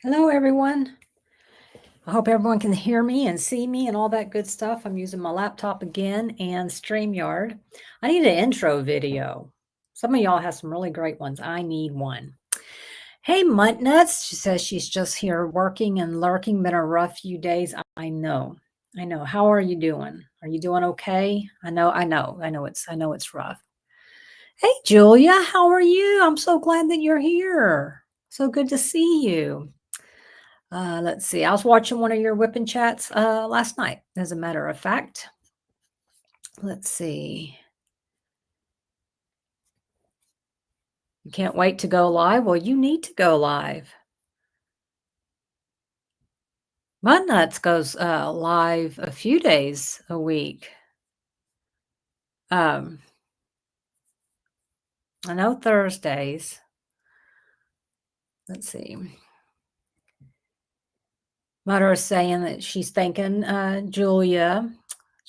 Hello, everyone. I hope everyone can hear me and see me and all that good stuff. I'm using my laptop again and StreamYard. I need an intro video. Some of y'all have some really great ones. I need one. Hey, Muttnuts. She says she's just here working and lurking. Been a rough few days. I know. I know. How are you doing? Are you doing okay? I know it's rough. Hey, Julia, how are you? I'm so glad that you're here. So good to see you. Let's see. I was watching one of your whipping chats last night, as a matter of fact. Let's see. You can't wait to go live? Well, you need to go live. Mudnuts goes live a few days a week. I know Thursdays. Let's see. Mother is saying that she's thanking Julia.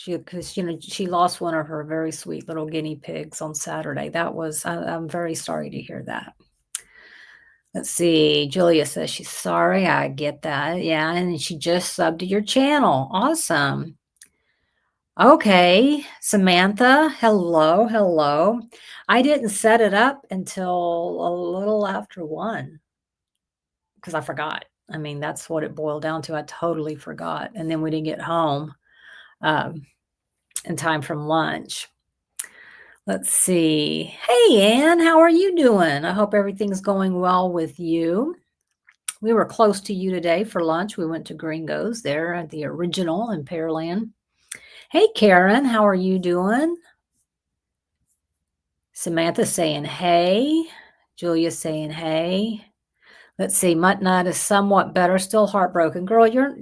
Because she lost one of her very sweet little guinea pigs on Saturday. I'm very sorry to hear that. Let's see. Julia says she's sorry. I get that. Yeah, and she just subbed to your channel. Awesome. Okay, Samantha. Hello, hello. I didn't set it up until a little after 1 because I forgot. I mean, that's what it boiled down to. I totally forgot. And then we didn't get home in time from lunch. Let's see. Hey, Ann, how are you doing? I hope everything's going well with you. We were close to you today for lunch. We went to Gringo's there at the original in Pearland. Hey, Karen, how are you doing? Samantha saying hey. Julia saying hey. Let's see. Muttnut is somewhat better, still heartbroken. Girl, I don't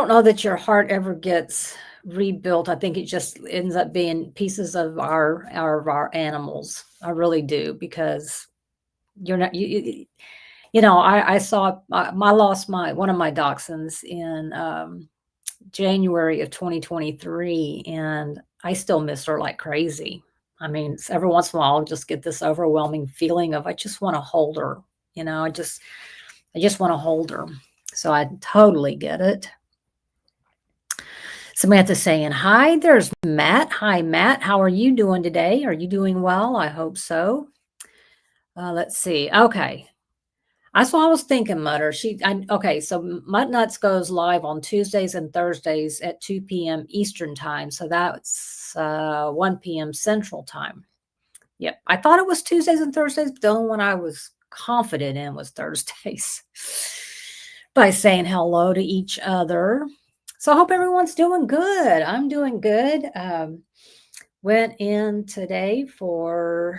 know that your heart ever gets rebuilt. I think it just ends up being pieces of our animals. I really do, because you're not I saw I lost one of my dachshunds in January of 2023, and I still miss her like crazy. I mean, every once in a while I'll just get this overwhelming feeling of I just want to hold her. I just want to hold her. So I totally get it. Samantha saying hi. There's Matt. Hi, Matt. How are you doing today? Are you doing well? I hope so. Let's see. Okay. That's what I was thinking, Mutter. Okay, so Muttnuts goes live on Tuesdays and Thursdays at 2 p.m. Eastern time. So that's 1 p.m. Central time. Yep. I thought it was Tuesdays and Thursdays, but the only one I was confident in was Thursdays. By saying hello to each other. So I hope everyone's doing good. I'm doing good. Went in today to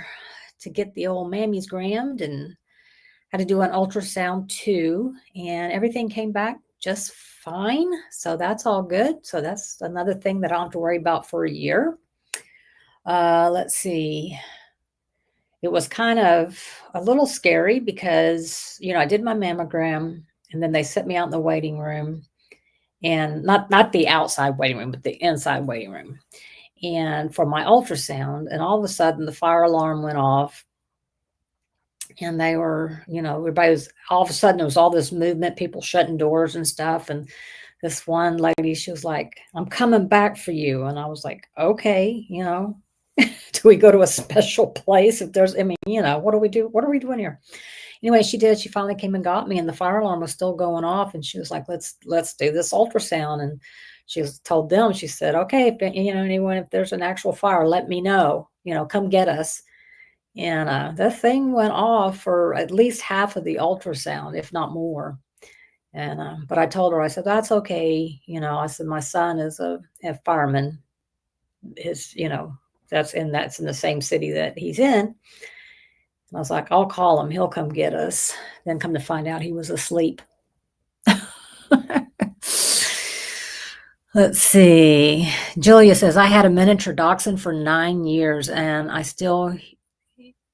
get the old mammies grammed and had to do an ultrasound too, and everything came back just fine. So that's all good. So that's another thing that I don't have to worry about for a year. Let's see. It was kind of a little scary because, I did my mammogram and then they set me out in the waiting room, and not the outside waiting room, but the inside waiting room. And for my ultrasound, and all of a sudden the fire alarm went off, and they were, everybody was, all of a sudden there was all this movement, people shutting doors and stuff. And this one lady, she was like, I'm coming back for you. And I was like, okay, do we go to a special place? If there's, what do we do? What are we doing here? Anyway, she did. She finally came and got me, and the fire alarm was still going off. And she was like, let's do this ultrasound. And she told them, she said, okay, if there's an actual fire, let me know, come get us. And that thing went off for at least half of the ultrasound, if not more. But I told her, I said, that's okay. I said, my son is a fireman. That's in the same city that he's in. And I was like, I'll call him. He'll come get us. Then come to find out he was asleep. Let's see. Julia says, I had a miniature dachshund for 9 years, and I still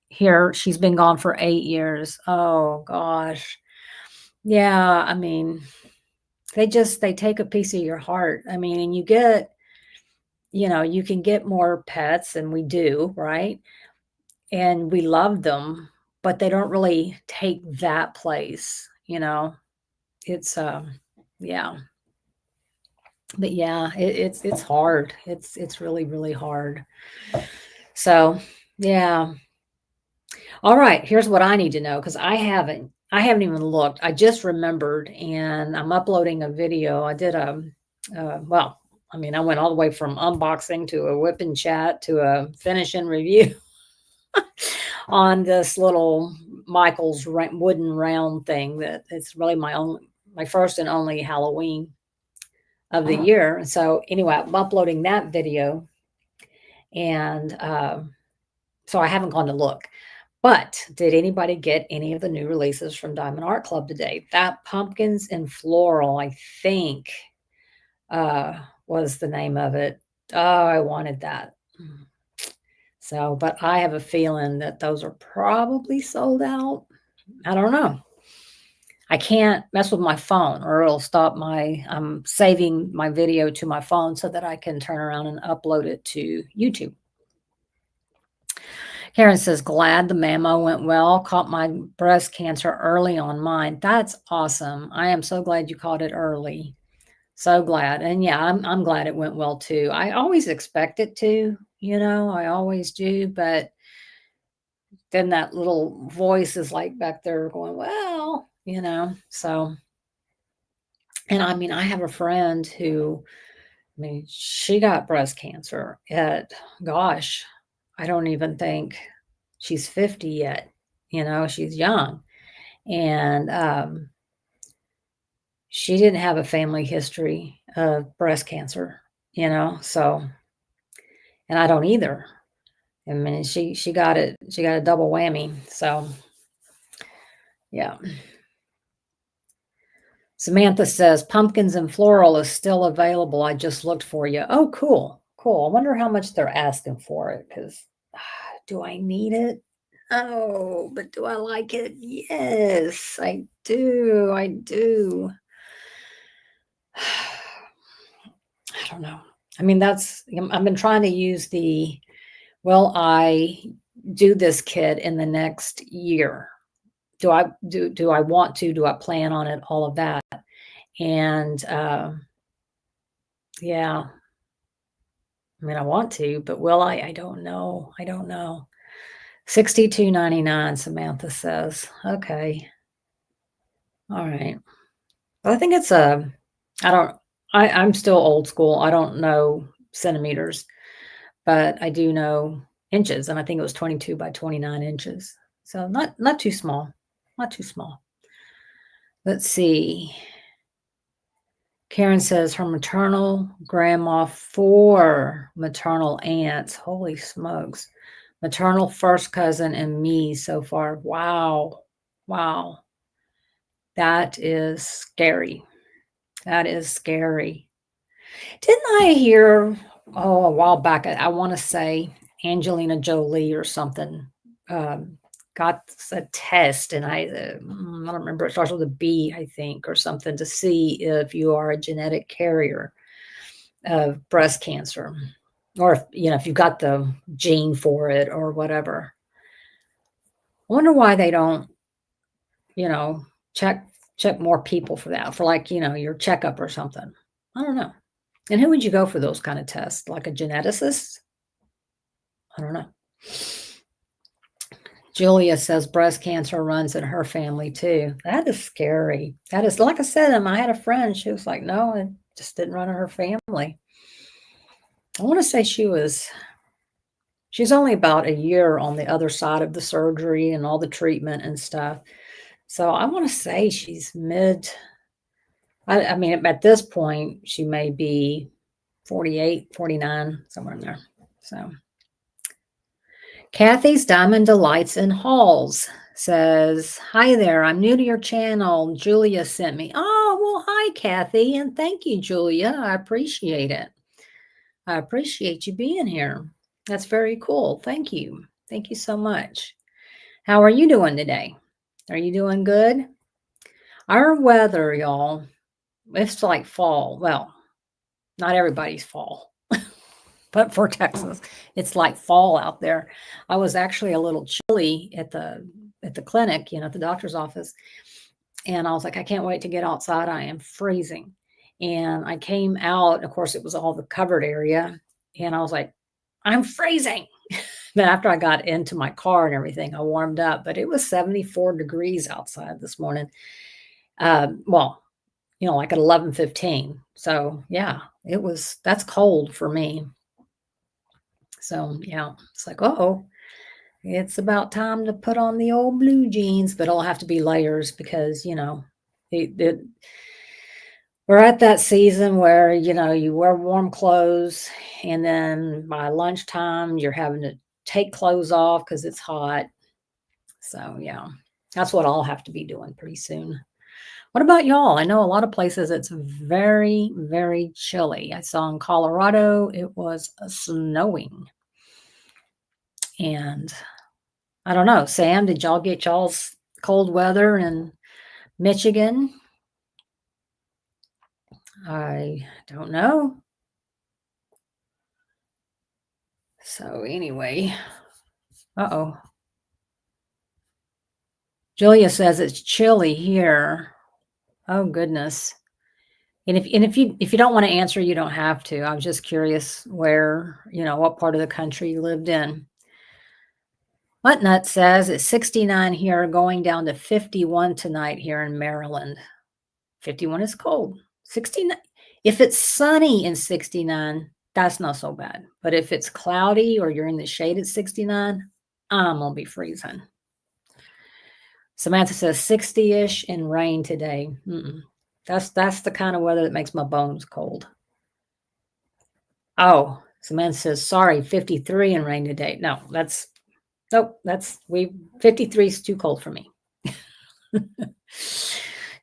hear she's been gone for 8 years. Oh, gosh. Yeah, I mean, they take a piece of your heart. I mean, and you can get more pets, and we do, right? And we love them, but they don't really take that place, It's yeah. But yeah, it's hard. It's really, really hard. So yeah. All right, here's what I need to know because I haven't even looked. I just remembered, and I'm uploading a video. I did well, I mean, I went all the way from unboxing to a whip and chat to a finish and review on this little Michael's wooden round thing that it's really my first and only Halloween of the year. So anyway, I'm uploading that video, and so I haven't gone to look. But did anybody get any of the new releases from Diamond Art Club today? That Pumpkins and Floral, I think, was the name of it. Oh, I wanted that. So, but I have a feeling that those are probably sold out. I don't know. I can't mess with my phone or it'll stop I'm saving my video to my phone so that I can turn around and upload it to YouTube. Karen says, glad the mammo went well. Caught my breast cancer early on mine. That's awesome. I am so glad you caught it early. So glad. And yeah, I'm glad it went well too. I always expect it to, I always do. But then that little voice is like back there going, well, so. And I mean, I have a friend who, I mean, she got breast cancer at, gosh, I don't even think she's 50 yet. She's young. And she didn't have a family history of breast cancer, so, and I don't either. I mean, she got a double whammy. So, yeah. Samantha says, Pumpkins and Floral is still available. I just looked for you. Oh, cool. Cool. I wonder how much they're asking for it because do I need it? Oh, but do I like it? Yes, I do. I do. I don't know. I mean, I've been trying to use will I do this kit in the next year? Do I want to? Do I plan on it? All of that. And yeah, I mean, I want to, but will I? I don't know. I don't know. 62.99, Samantha says. Okay. All right. Well, I think it's I'm still old school. I don't know centimeters, but I do know inches, and I think it was 22 by 29 inches. So not too small. Not too small. Let's see. Karen says her maternal grandma, 4 maternal aunts. Holy smokes. Maternal first cousin and me so far. Wow. Wow. That is scary. That is scary. Didn't I hear, a while back, I want to say Angelina Jolie or something got a test, and I don't remember. It starts with a B, I think, or something to see if you are a genetic carrier of breast cancer, or if you've got the gene for it or whatever. I wonder why they don't, check more people for that, for like your checkup or something. I don't know. And who would you go for those kind of tests? Like a geneticist? I don't know. Julia says breast cancer runs in her family too. That is scary. That is, like I said, I had a friend, she was like, no, it just didn't run in her family. I want to say she's only about a year on the other side of the surgery and all the treatment and stuff. So I want to say she's I mean, at this point, she may be 48, 49, somewhere in there. So Kathy's Diamond Delights in Halls says, hi there, I'm new to your channel. Julia sent me. Oh, well, hi, Kathy, and thank you, Julia. I appreciate it. I appreciate you being here. That's very cool. Thank you. Thank you so much. How are you doing today? Are you doing good? Our weather, y'all, it's like fall. Well, not everybody's fall. But for Texas, it's like fall out there. I was actually a little chilly at the clinic, at the doctor's office. And I was like, I can't wait to get outside. I am freezing. And I came out, of course, it was all the covered area. And I was like, I'm freezing. Then after I got into my car and everything, I warmed up, but it was 74 degrees outside this morning. Well, like at 11:15. So yeah, that's cold for me. So yeah, it's like, it's about time to put on the old blue jeans, but it'll have to be layers because, we're at that season where, you wear warm clothes and then by lunchtime you're having to take clothes off because it's hot. So yeah, that's what I'll have to be doing pretty soon. What about y'all? I know a lot of places it's very, very chilly. I saw in Colorado it was snowing. And I don't know, Sam, did y'all get y'all's cold weather in Michigan? I don't know. So anyway, uh-oh. Julia says it's chilly here. Oh goodness. And if you don't want to answer, you don't have to. I was just curious where, what part of the country you lived in. Nut says it's 69 here, going down to 51 tonight here in Maryland. 51 is cold. 69. If it's sunny in 69, that's not so bad. But if it's cloudy or you're in the shade at 69, I'm going to be freezing. Samantha says 60-ish and rain today. That's the kind of weather that makes my bones cold. Oh, Samantha says, sorry, 53 and rain today. No, 53 is too cold for me.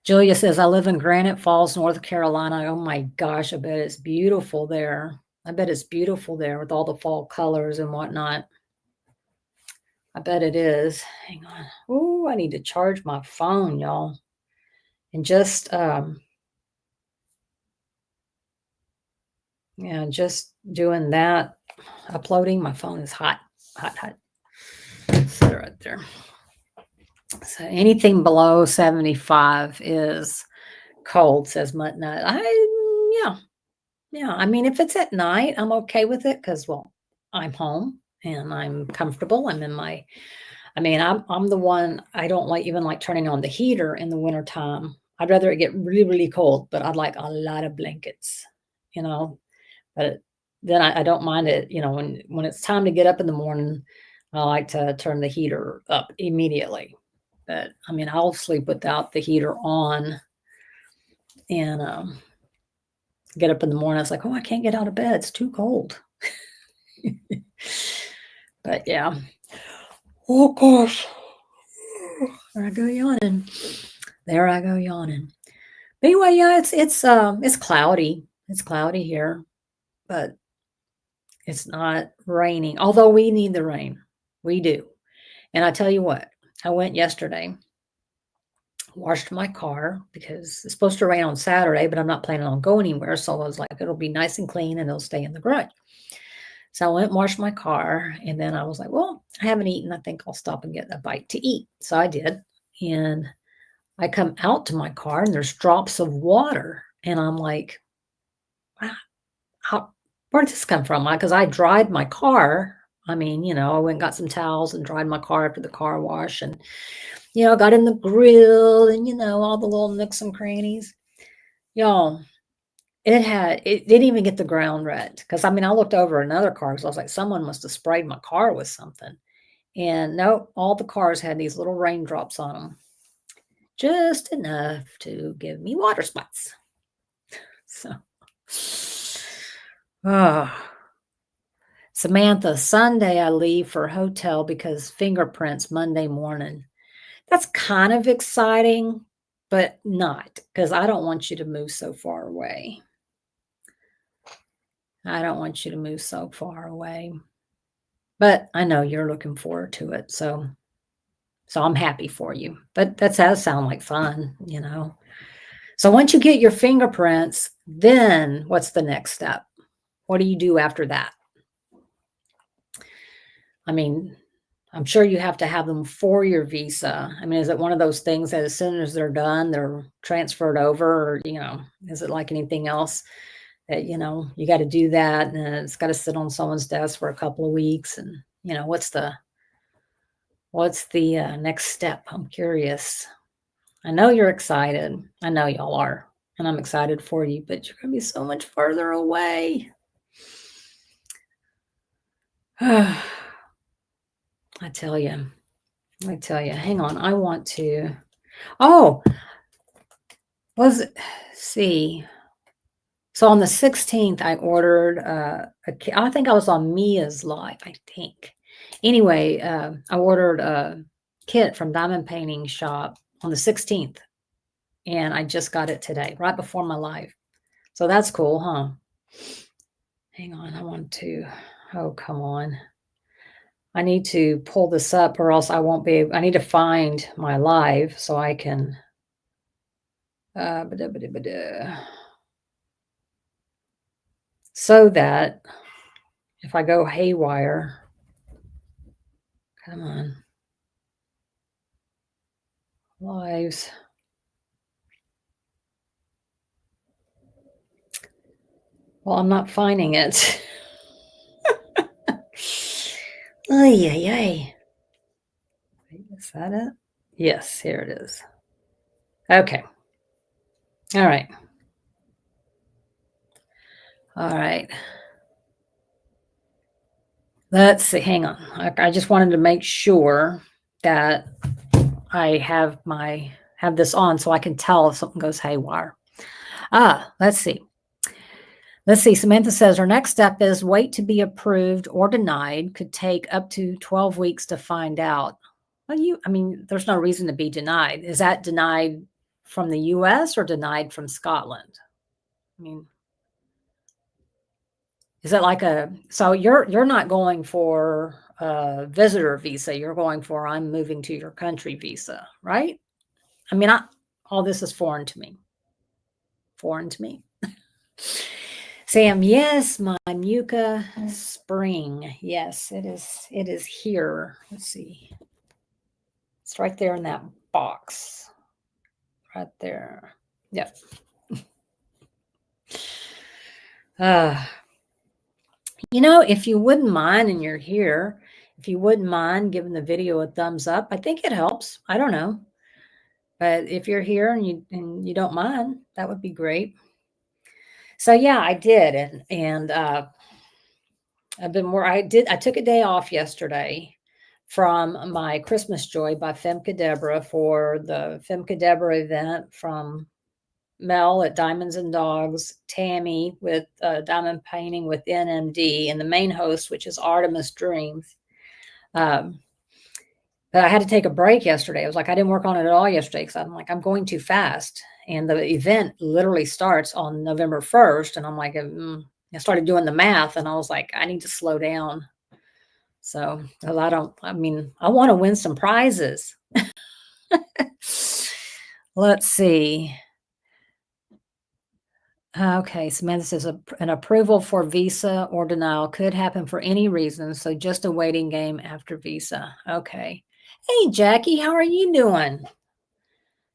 Julia says, I live in Granite Falls, North Carolina. Oh my gosh, I bet it's beautiful there. I bet it's beautiful there with all the fall colors and whatnot. I bet it is. Hang on. Oh, I need to charge my phone, y'all. And just, just doing that, uploading, my phone is hot. So right there. So anything below 75 is cold, says Mutt Nut. Yeah. I mean, if it's at night, I'm okay with it because, I'm home and I'm comfortable. I'm the one, I don't even like turning on the heater in the wintertime. I'd rather it get really, really cold, but I'd like a lot of blankets, but then I don't mind it, when it's time to get up in the morning, I like to turn the heater up immediately. But I'll sleep without the heater on and get up in the morning. It's like, I can't get out of bed. It's too cold. But yeah. Oh gosh. There I go yawning. But anyway, yeah, it's cloudy. It's cloudy here, but it's not raining. Although we need the rain. We do. And I tell you what, I went yesterday, washed my car because it's supposed to rain on Saturday, but I'm not planning on going anywhere. So I was like, it'll be nice and clean and it'll stay in the garage. So I went and washed my car, and then I was like, I haven't eaten. I think I'll stop and get a bite to eat. So I did. And I come out to my car and there's drops of water. And I'm like, wow, where did this come from? Because I dried my car. I went and got some towels and dried my car after the car wash and, got in the grill and, all the little nooks and crannies. Y'all, it didn't even get the ground red. Because, I looked over another car because I was like, someone must have sprayed my car with something. And no, all the cars had these little raindrops on them. Just enough to give me water spots. So, Samantha, Sunday I leave for hotel because fingerprints Monday morning. That's kind of exciting, but not, because I don't want you to move so far away. But I know you're looking forward to it, so I'm happy for you. But that does sound like fun, So once you get your fingerprints, then what's the next step? What do you do after that? I'm sure you have to have them for your visa. I mean, is it one of those things that as soon as they're done, they're transferred over? Or, is it like anything else that, you got to do that and it's got to sit on someone's desk for a couple of weeks? And, what's the next step? I'm curious. I know you're excited. I know y'all are. And I'm excited for you, but you're going to be so much further away. I tell you. Hang on. I want to. Oh, see. So on the 16th, I ordered I think I was on Mia's live, I think. Anyway, I ordered a kit from Diamond Painting Shop on the 16th, and I just got it today, right before my live. So that's cool, huh? Hang on, oh, come on. I need to pull this up or else I won't be able, I need to find my live so I can, so that if I go haywire, come on, lives. Well, I'm not finding it. Ay, ay, ay. Is that it? Yes, here it is. Okay. All right. All right. Let's see. Hang on. I just wanted to make sure that I have this on so I can tell if something goes haywire. Let's see. Samantha says her next step is wait to be approved or denied. Could take up to 12 weeks to find out. Well, there's no reason to be denied. Is that denied from the US or denied from Scotland? I mean, is it like so you're not going for a visitor visa, you're going for I'm moving to your country visa, right? I mean, all this is foreign to me. Sam, yes, my Muka spring. Yes, it is here. Let's see. It's right there in that box. Right there. Yep. If you wouldn't mind and you're here, if you wouldn't mind giving the video a thumbs up, I think it helps. I don't know. But if you're here and you don't mind, that would be great. So yeah, I did. And I took a day off yesterday from my Christmas Joy by Femke Deborah for the Femke Deborah event from Mel at Diamonds and Dogs, Tammy with Diamond Painting with NMD, and the main host, which is Artemis Dreams. But I had to take a break yesterday. I was like, I didn't work on it at all yesterday because I'm like, I'm going too fast. And the event literally starts on November 1st. And I'm like, I started doing the math and I was like, I need to slow down. So I want to win some prizes. Let's see. Okay, Samantha says an approval for visa or denial could happen for any reason. So just a waiting game after visa. Okay. Hey, Jackie, how are you doing?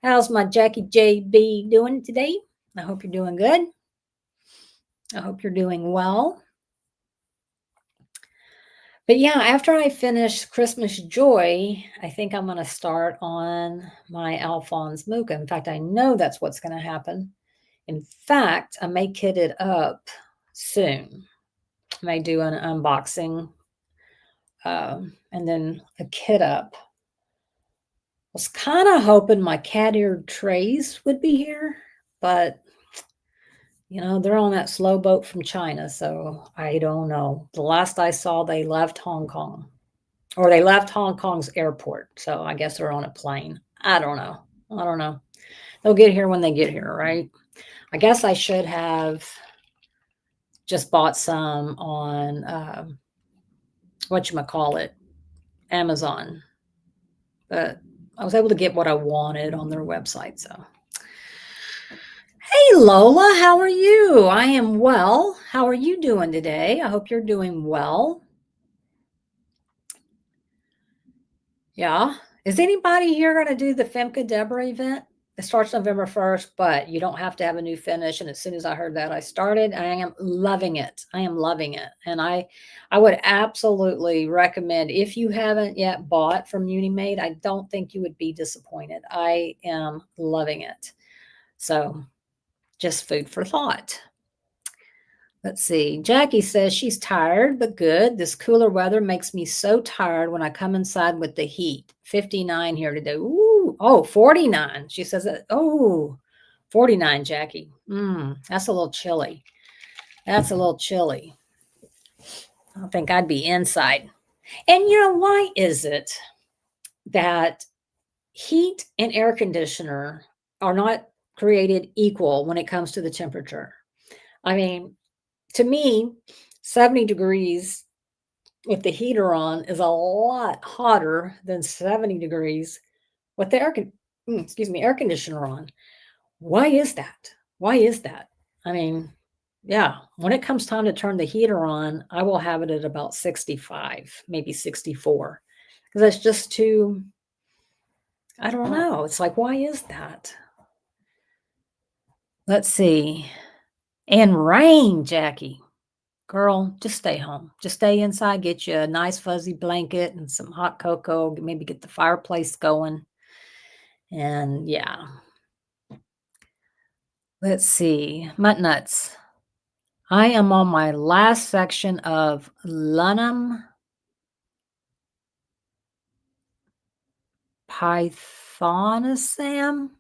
How's my Jackie JB doing today? I hope you're doing good. I hope you're doing well. But yeah, after I finish Christmas Joy, I think I'm going to start on my Alphonse Mucha. In fact, I know that's what's going to happen. In fact, I may kit it up soon. I may do an unboxing and then a kit up. I was kind of hoping my cat-eared trays would be here, but they're on that slow boat from China, so I don't know. The last I saw, they left Hong Kong, or they left Hong Kong's airport, so I guess they're on a plane. I don't know. They'll get here when they get here, right? I guess I should have just bought some on whatchamacallit, Amazon. But I was able to get what I wanted on their website, so. Hey, Lola, how are you? I am well. How are you doing today? I hope you're doing well. Yeah. Is anybody here going to do the Femke Deborah event? It starts November 1st, but you don't have to have a new finish. And as soon as I heard that, I started. I am loving it. I am loving it. And I would absolutely recommend, if you haven't yet bought from Unimade, I don't think you would be disappointed. I am loving it. So just food for thought. Let's see. Jackie says she's tired, but good. This cooler weather makes me so tired when I come inside with the heat. 59 here today. Ooh, oh, 49. She says, oh, 49, Jackie. That's a little chilly. That's a little chilly. I don't think I'd be inside. And why is it that heat and air conditioner are not created equal when it comes to the temperature? I mean, to me, 70 degrees with the heater on is a lot hotter than 70 degrees with the air conditioner on. Why is that? Why is that? I mean, yeah, when it comes time to turn the heater on, I will have it at about 65, maybe 64, because that's just too, I don't know. It's like, why is that? Let's see. And rain, Jackie. Girl, just stay home. Just stay inside, get you a nice fuzzy blanket and some hot cocoa, maybe get the fireplace going. And yeah. Let's see. Mutt nuts. I am on my last section of Lunum Pythonissam.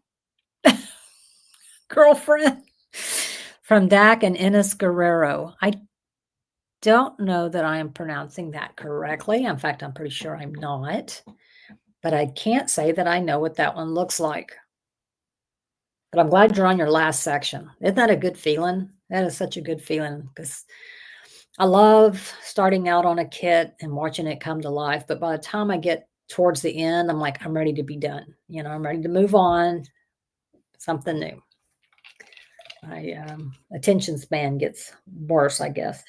Girlfriend. From Dak and Ines Guerrero. I don't know that I am pronouncing that correctly. In fact, I'm pretty sure I'm not. But I can't say that I know what that one looks like. But I'm glad you're on your last section. Isn't that a good feeling? That is such a good feeling because I love starting out on a kit and watching it come to life. But by the time I get towards the end, I'm like, I'm ready to be done. I'm ready to move on. Something new. My attention span gets worse, I guess.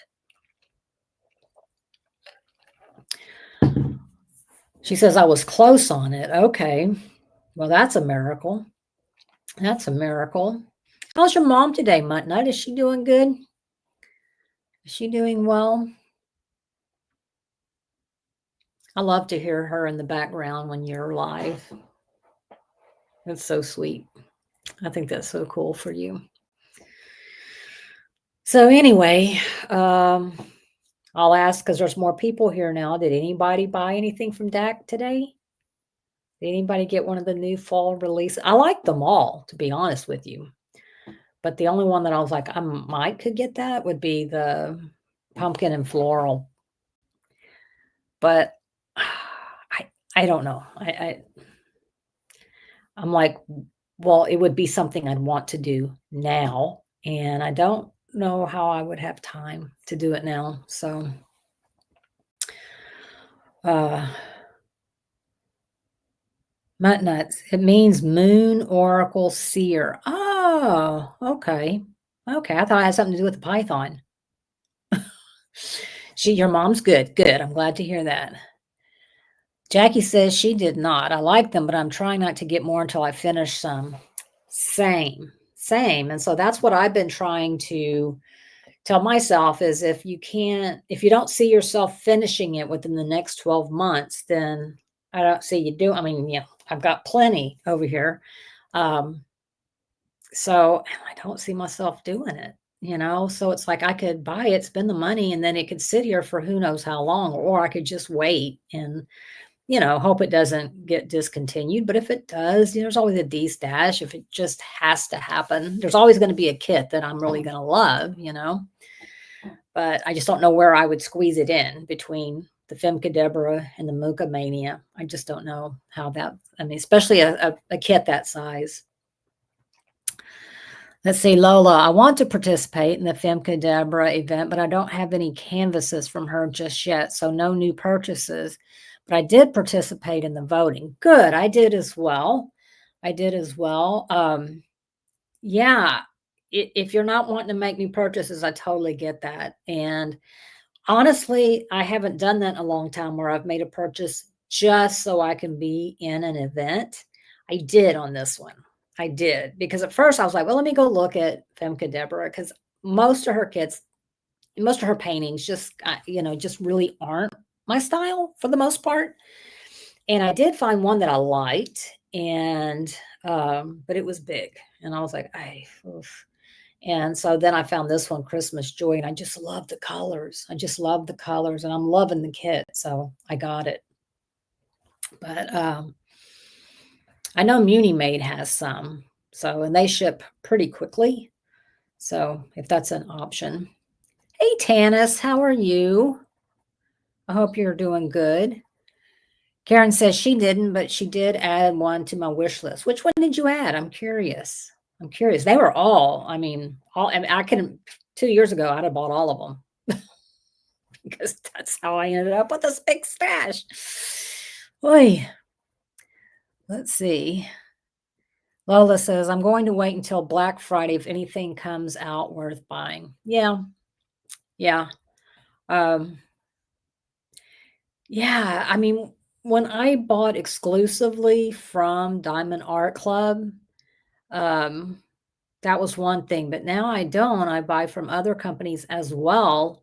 She says I was close on it. Okay. Well, that's a miracle. That's a miracle. How's your mom today, Mutt Nut? Is she doing good? Is she doing well? I love to hear her in the background when you're live. That's so sweet. I think that's so cool for you. So anyway, I'll ask because there's more people here now. Did anybody buy anything from Dak today? Did anybody get one of the new fall releases? I like them all, to be honest with you. But the only one that I was like, I might could get that would be the pumpkin and floral. But I don't know. I'm like, well, it would be something I'd want to do now, and I don't know how I would have time to do it now. So, Mutt nuts. It means moon oracle seer. Oh, okay. Okay. I thought it had something to do with the python. Your mom's good. Good. I'm glad to hear that. Jackie says she did not. I like them, but I'm trying not to get more until I finish some. Same. And so that's what I've been trying to tell myself is if you don't see yourself finishing it within the next 12 months, then I don't see you do. I mean, I've got plenty over here. So I don't see myself doing it, so it's like I could buy it, spend the money, and then it could sit here for who knows how long, or I could just wait and, hope it doesn't get discontinued. But if it does, there's always a D-stash. If it just has to happen, there's always going to be a kit that I'm really going to love, but I just don't know where I would squeeze it in between the Femke Deborah and the Mucha Mania. I just don't know how especially a kit that size. Let's see, Lola, I want to participate in the Femke Deborah event, but I don't have any canvases from her just yet, so no new purchases. But I did participate in the voting. Good, I did as well. Yeah, if you're not wanting to make new purchases, I totally get that. And honestly, I haven't done that in a long time where I've made a purchase just so I can be in an event. I did on this one. I did because at first I was like, well, let me go look at Femke Deborah because most of her kids, most of her paintings just, just really aren't my style for the most part. And I did find one that I liked, and but it was big, and I was like, I. Oof. And so then I found this one, Christmas Joy, and I just love the colors. I just love the colors, and I'm loving the kit, so I got it. But I know Muni Made has some, so and they ship pretty quickly. So if that's an option. Hey Tanis, how are you? I hope you're doing good. Karen says she didn't, but she did add one to my wish list. Which one did you add? I'm curious. I'm curious. They were all, I mean, all, I mean, I can, 2 years ago, I'd have bought all of them because that's how I ended up with this big stash. Oy. Let's see. Lola says, I'm going to wait until Black Friday if anything comes out worth buying. Yeah. Yeah. Um, yeah. I mean, when I bought exclusively from Diamond Art Club, um, that was one thing, but now I don't. I buy from other companies as well.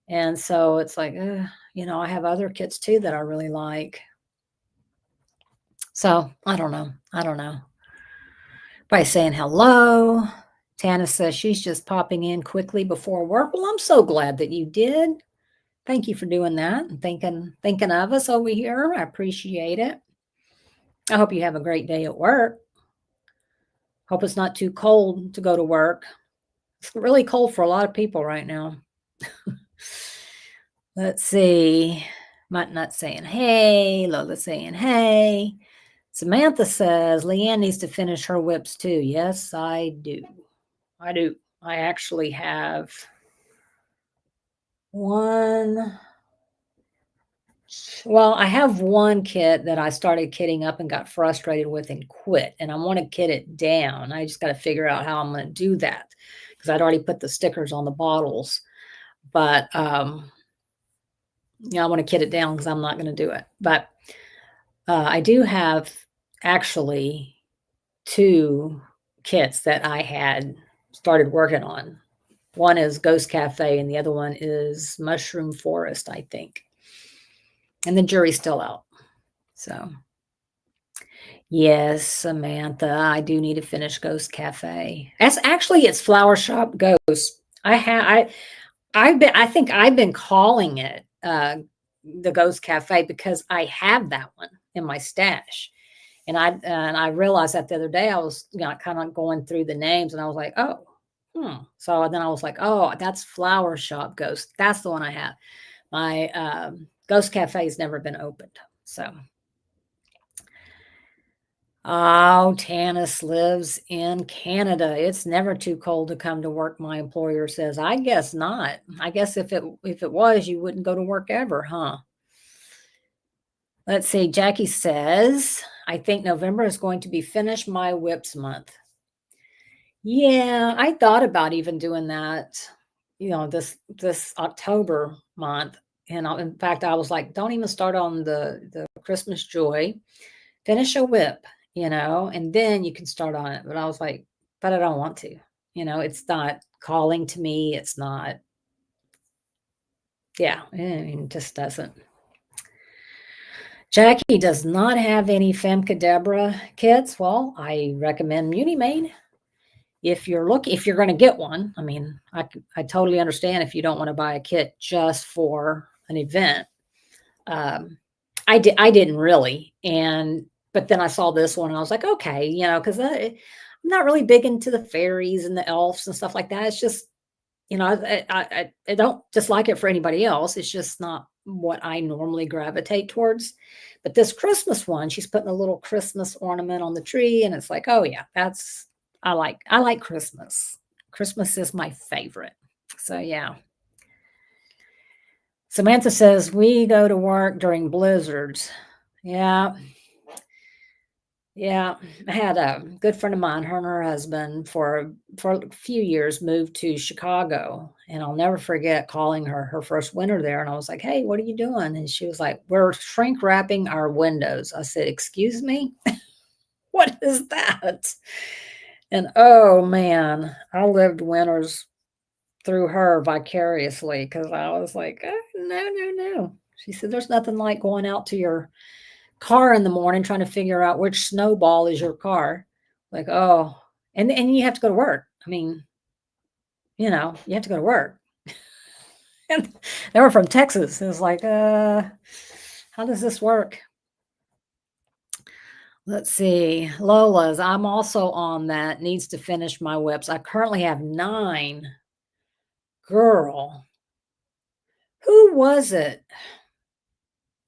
And so it's like, I have other kits too that I really like. So I don't know. I don't know. By saying hello. Tana says she's just popping in quickly before work. Well, I'm so glad that you did. Thank you for doing that and thinking of us over here. I appreciate it. I hope you have a great day at work. Hope it's not too cold to go to work. It's really cold for a lot of people right now. Let's see. Might not saying hey. Lola saying hey. Samantha says Leanne needs to finish her whips too. Yes, I do. I do. I actually have one. Well, I have one kit that I started kitting up and got frustrated with and quit. And I want to kit it down. I just got to figure out how I'm going to do that because I'd already put the stickers on the bottles. But I want to kit it down because I'm not going to do it. But I do have actually two kits that I had started working on. One is Ghost Cafe and the other one is Mushroom Forest, I think. And the jury's still out. So, yes, Samantha, I do need to finish Ghost Cafe. It's Flower Shop Ghost. I think I've been calling it the Ghost Cafe because I have that one in my stash. And I realized that the other day I was kind of going through the names and I was like, oh, So then I was like, oh, that's Flower Shop Ghost. That's the one I have. My Ghost Cafe has never been opened. So, oh, Tanis lives in Canada. It's never too cold to come to work, my employer says. I guess not. I guess if it was, you wouldn't go to work ever, huh? Let's see. Jackie says, I think November is going to be Finish My Whips month. Yeah, I thought about even doing that, this October month. And in fact, I was like, don't even start on the Christmas Joy. Finish a whip, and then you can start on it. But I was like, but I don't want to. It's not calling to me. It's not. Yeah, I mean, it just doesn't. Jackie does not have any Femke Deborah kits. Well, I recommend Muni Made. If you're going to get one, I mean, I totally understand if you don't want to buy a kit just for an event. I didn't really, but then I saw this one and I was like, okay, because I'm not really big into the fairies and the elves and stuff like that. It's just, I don't dislike it for anybody else. It's just not what I normally gravitate towards. But this Christmas one, she's putting a little Christmas ornament on the tree, and it's like, oh yeah, I like Christmas. Christmas is my favorite. So yeah. Samantha says we go to work during blizzards. Yeah. Yeah, I had a good friend of mine, her and her husband, for a few years moved to Chicago, and I'll never forget calling her her first winter there, and I was like, "Hey, what are you doing?" And she was like, "We're shrink wrapping our windows." I said, "Excuse me? What is that?" And oh man, I lived winters through her vicariously because I was like, no, no, no." She said, "There's nothing like going out to your car in the morning trying to figure out which snowball is your car." Like, oh, and you have to go to work. I mean, you have to go to work. And they were from Texas. It was like, how does this work? Let's see. Lola's, I'm also on that. Needs to finish my whips. I currently have 9. Girl, who was it?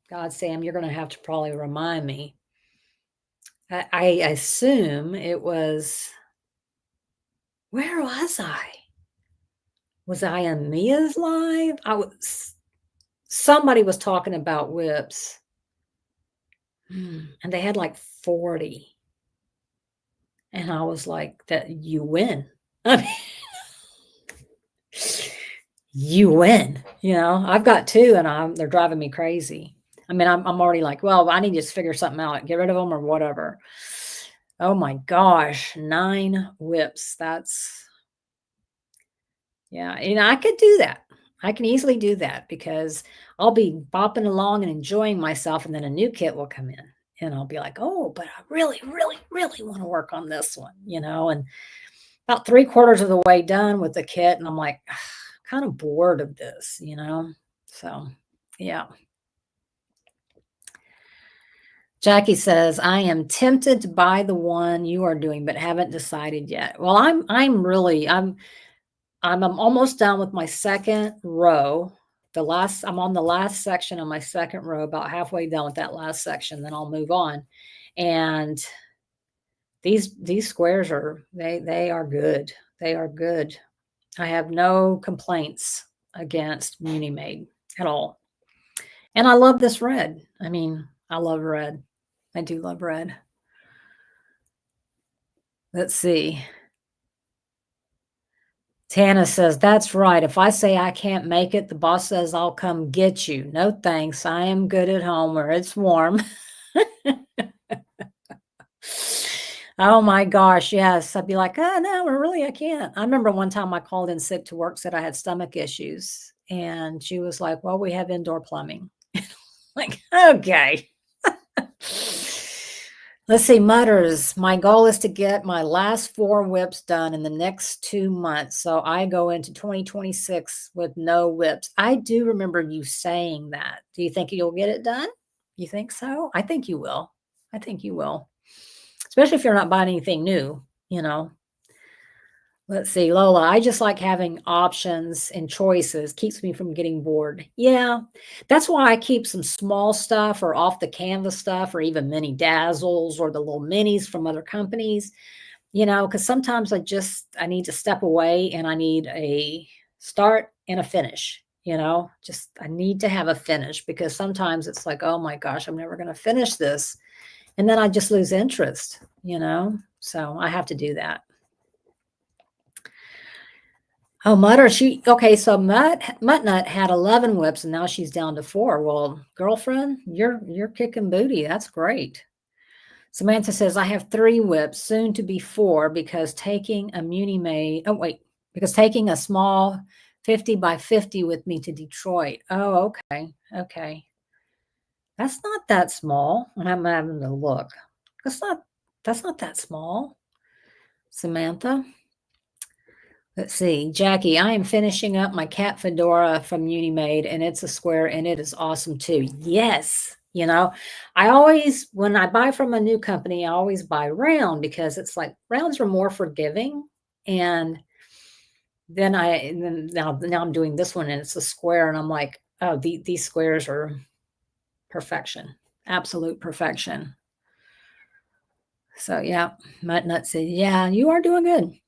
God, Sam, you're going to have to probably remind me. I assume it was, where was I? Was I on Mia's live? Somebody was talking about whips. And they had like 40. And I was like, that you win. I mean, you win. I've got 2 and they're driving me crazy. I mean, I'm already like, well, I need to just figure something out, get rid of them or whatever. Oh my gosh, 9 whips. Yeah, I could do that. I can easily do that because I'll be bopping along and enjoying myself, and then a new kit will come in, and I'll be like, "Oh, but I really, really, really want to work on this one." And about 3/4 of the way done with the kit, and I'm like, kind of bored of this. So, yeah. Jackie says, "I am tempted to buy the one you are doing, but haven't decided yet." Well, I'm almost done with my second row. I'm on the last section of my second row, about halfway done with that last section, then I'll move on. And these squares they are good. They are good. I have no complaints against Muni Made at all. And I love this red. I mean, I love red. I do love red. Let's see. Tana says, "That's right. If I say I can't make it, the boss says I'll come get you. No thanks. I am good at home where it's warm." Oh my gosh, yes. I'd be like, "Oh, no, really, I can't." I remember one time I called in sick to work, said I had stomach issues, and she was like, "Well, we have indoor plumbing." Like, okay. Let's see, Mutters. My goal is to get my last 4 whips done in the next 2 months. So I go into 2026 with no whips. I do remember you saying that. Do you think you'll get it done? You think so? I think you will. I think you will. Especially if you're not buying anything new. Let's see, Lola, I just like having options and choices, keeps me from getting bored. Yeah, that's why I keep some small stuff or off the canvas stuff or even mini dazzles or the little minis from other companies, because sometimes I need to step away and I need a start and a finish. Just I need to have a finish because sometimes it's like, oh my gosh, I'm never going to finish this. And then I just lose interest. So I have to do that. Oh, okay, so Muttnut had 11 whips and now she's down to 4. Well, girlfriend, you're kicking booty. That's great. Samantha says, "I have 3 whips, soon to be 4, because taking a small 50 by 50 with me to Detroit." Oh, okay. Okay. That's not that small. I'm having to look. That's not that's not that small, Samantha. Let's see, Jackie, I am finishing up my cat fedora from Unimade, and it's a square and it is awesome too. Yes. When I buy from a new company, I always buy round because it's like rounds are more forgiving. And then now I'm doing this one and it's a square, and I'm like, oh, these squares are perfection, absolute perfection. So yeah, Muttnut said, "Yeah, you are doing good."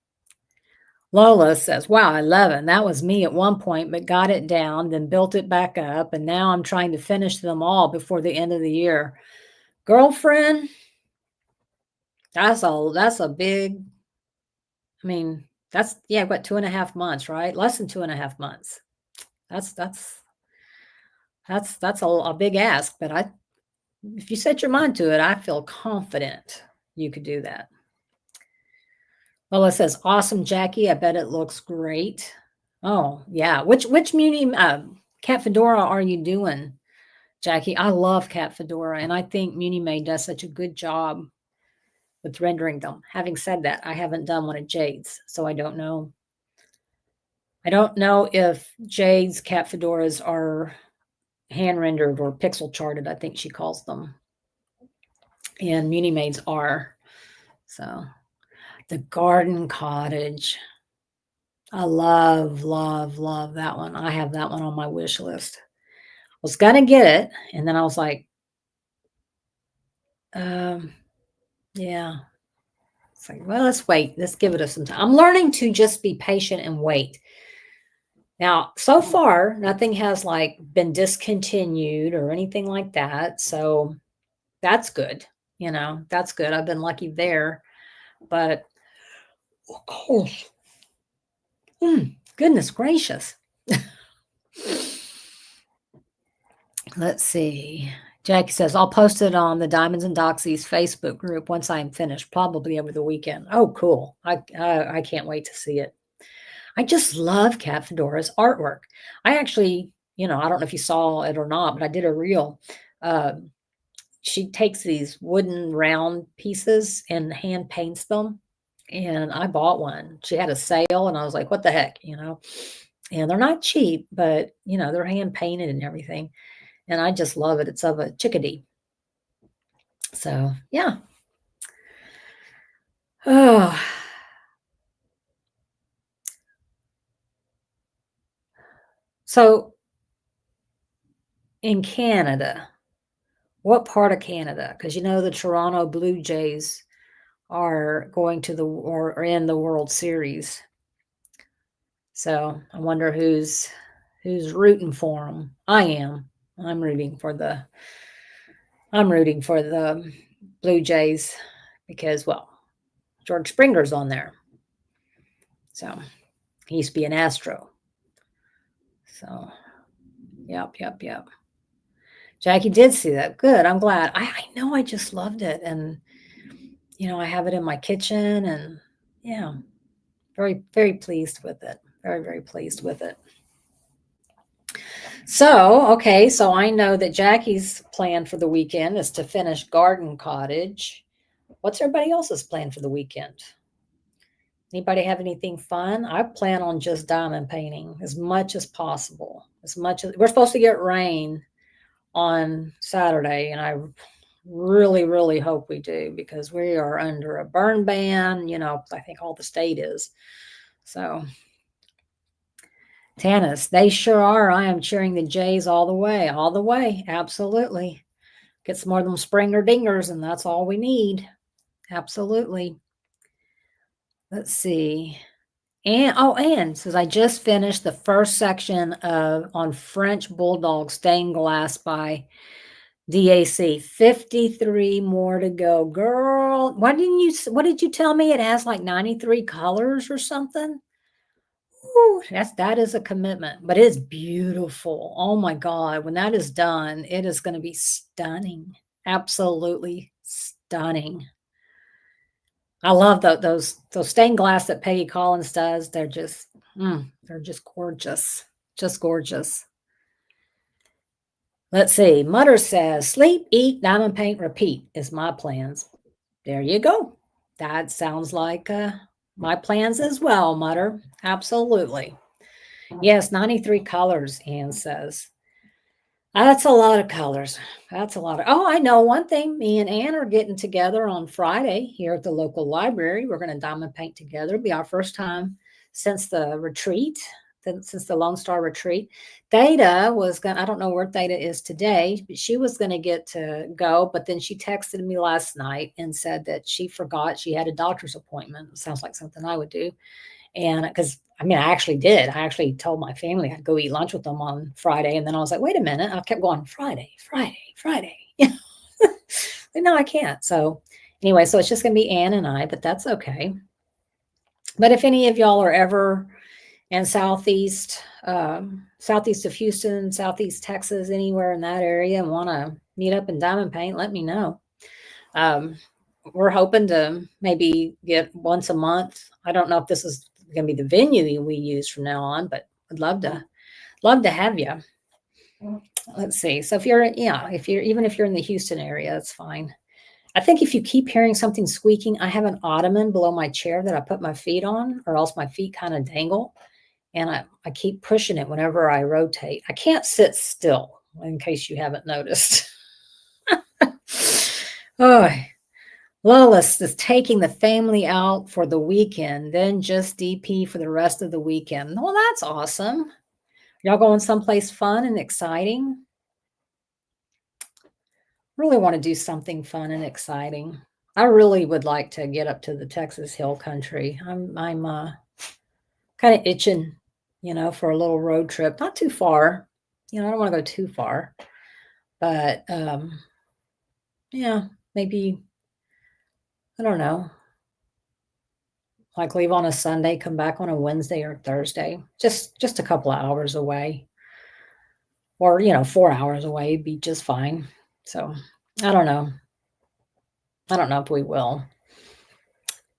Lola says, "Wow, 11. That was me at one point, but got it down, then built it back up, and now I'm trying to finish them all before the end of the year." Girlfriend, That's a big, I mean, that's, yeah, what, 2.5 months, right? Less than 2.5 months. That's that's that's a big ask, but if you set your mind to it, I feel confident you could do that. Well, it says, "Awesome, Jackie. I bet it looks great." Oh, yeah. Which Muni Cat Fedora are you doing, Jackie? I love Cat Fedora, and I think Muni Maid does such a good job with rendering them. Having said that, I haven't done one of Jade's, so I don't know. I don't know if Jade's Cat Fedoras are hand rendered or pixel charted, I think she calls them. And Muni Maids are. So the Garden Cottage. I love, love, love that one. I have that one on my wish list. I was gonna get it, and then I was like, um, yeah. It's like, well, let's wait. Let's give it some time. I'm learning to just be patient and wait. Now, so far, nothing has like been discontinued or anything like that. So that's good. That's good. I've been lucky there. But oh, goodness gracious. Let's see. Jackie says, I'll post it on the Diamonds and Doxies Facebook group once I'm finished, probably over the weekend. Oh, cool. I can't wait to see it. I just love Cat Fedora's artwork. I actually, I don't know if you saw it or not, but I did a reel. She takes these wooden round pieces and hand paints them. And I bought one. She had a sale, and I was like, what the heck, And they're not cheap, but, they're hand painted and everything. And I just love it. It's of a chickadee. So, yeah. Oh. So, in Canada, what part of Canada? Because the Toronto Blue Jays are going to or in the World Series. So I wonder who's rooting for them. I am. I'm rooting for the Blue Jays because, well, George Springer's on there. So he used to be an Astro. So, yep. Jackie did see that. Good. I'm glad. I know I just loved it. And, I have it in my kitchen and yeah, very, very pleased with it. Very, very pleased with it. So, okay. So I know that Jackie's plan for the weekend is to finish Garden Cottage. What's everybody else's plan for the weekend? Anybody have anything fun? I plan on just diamond painting as much as possible. As much as we're supposed to get rain on Saturday, and I really, really hope we do because we are under a burn ban. I think all the state is. So, Tanis, they sure are. I am cheering the Jays all the way, absolutely. Get some more of them Springer dingers, and that's all we need. Absolutely. Let's see. And since I just finished the first section on French Bulldog stained glass by DAC. 53 more to go. Girl, what did you tell me? It has like 93 colors or something? Ooh, that is a commitment, but it's beautiful. Oh my God. When that is done, it is going to be stunning. Absolutely stunning. I love those stained glass that Peggy Collins does. They're just gorgeous. Just gorgeous. Let's see. Mutter says, sleep, eat, diamond paint, repeat is my plans. There you go. That sounds like my plans as well, Mutter. Absolutely. Yes, 93 colors, Anne says. That's a lot of colors. That's a lot of. Oh, I know one thing. Me and Anne are getting together on Friday here at the local library. We're going to diamond paint together. It'll be our first time since the retreat, since the Lone Star retreat. Theta was going. I don't know where Theta is today, but she was going to get to go. But then she texted me last night and said that she forgot she had a doctor's appointment. Sounds like something I would do. And because I actually did. I actually told my family I'd go eat lunch with them on Friday. And then I was like, wait a minute. I kept going Friday. But no, I can't. So Anyway, so it's just going to be Ann and I, but that's okay. But if any of y'all are ever in southeast of Houston, southeast Texas, anywhere in that area, and want to meet up in Diamond Paint, let me know. We're hoping to maybe get once a month. I don't know if this is going to be the venue we use from now on, but I'd love to have you. Let's see. So if you're even if you're in the Houston area, it's fine. I think if you keep hearing something squeaking, I have an ottoman below my chair that I put my feet on, or else my feet kind of dangle. And I keep pushing it whenever I rotate. I can't sit still, in case you haven't noticed. Oh, Lois is taking the family out for the weekend, then just DP for the rest of the weekend. Well, that's awesome. Y'all going someplace fun and exciting? Really want to do something fun and exciting. I really would like to get up to the Texas Hill Country. I'm kind of itching, for a little road trip. Not too far. I don't want to go too far. But yeah, maybe, I don't know. Like leave on a Sunday, come back on a Wednesday or Thursday. Just a couple of hours away. Or, 4 hours away be just fine. So, I don't know. I don't know if we will.